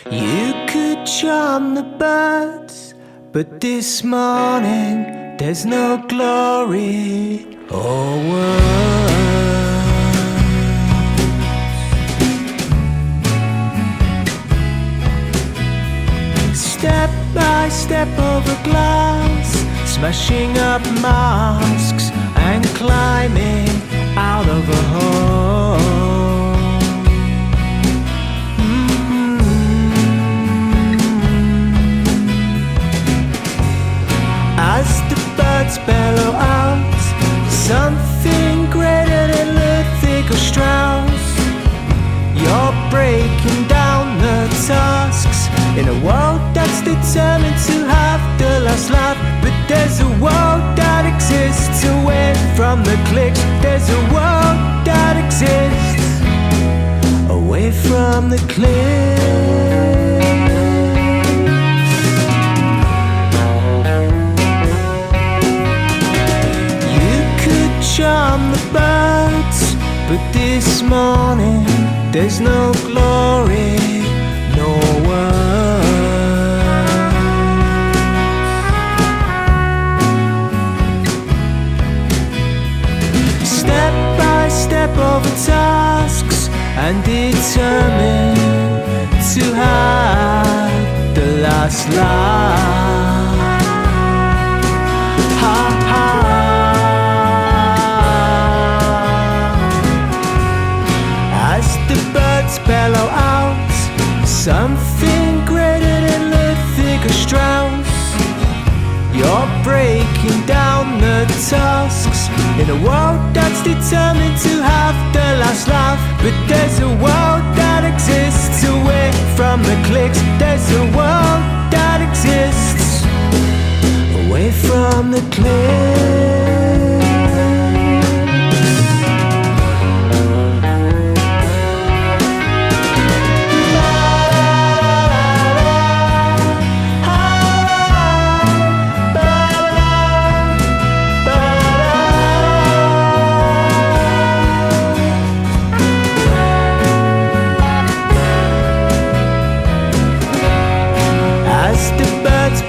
You could charm the birds, but this morning there's no glory or words. Step by step over glass, smashing up masks and climbing out of a hole. As the birds bellow out, something greater than Ludwig or Strauss, you're breaking down the tasks in a world that's determined to have the last laugh. But there's a world that exists away from the cliques. There's a world that exists away from the cliques. Charm the birds, but this morning there's no glory, no words. Step by step over tasks and determined to have the last laugh. Ha ha. Bellow out, something greater than Ludwig or Strauss, you're breaking down the tasks in a world that's determined to have the last laugh. But there's a world that exists away from the cliques. There's a world that exists away from the cliques.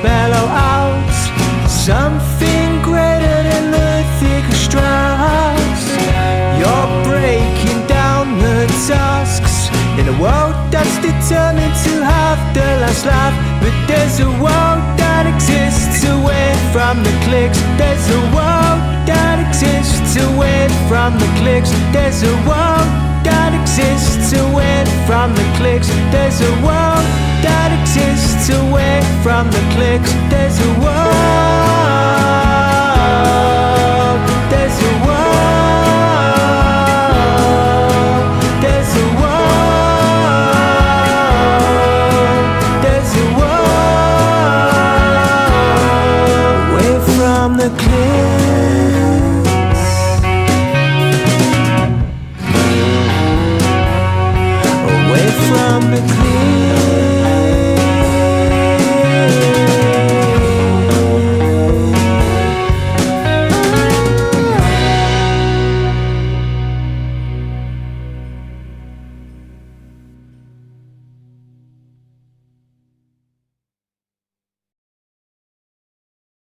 Bellow out, something greater than Ludwig or Strauss, you're breaking down the tasks in a world that's determined to have the last laugh. But there's a world that exists away from the cliques. There's a world that exists away from the cliques. There's a world that exists away from the cliques. There's a world that exists away from the cliques. There's a world